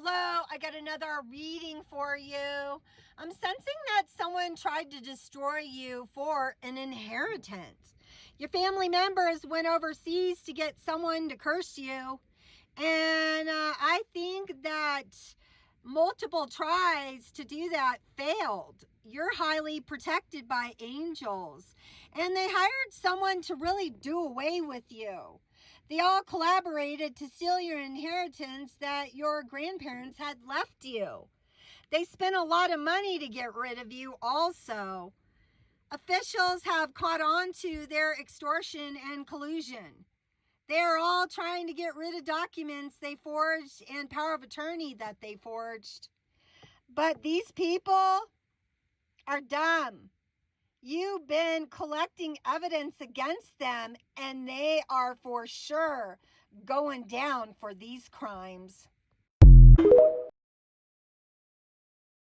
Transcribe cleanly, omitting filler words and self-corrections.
Hello, I got another reading for you. I'm sensing that someone tried to destroy you for an inheritance. Your family members went overseas to get someone to curse you. And I think that multiple tries to do that failed. You're highly protected by angels, and they hired someone to really do away with you. They all collaborated to steal your inheritance that your grandparents had left you. They spent a lot of money to get rid of you also. Officials have caught on to their extortion and collusion. They are all trying to get rid of documents they forged and power of attorney that they forged. But these people are dumb. You've been collecting evidence against them, and they are for sure going down for these crimes.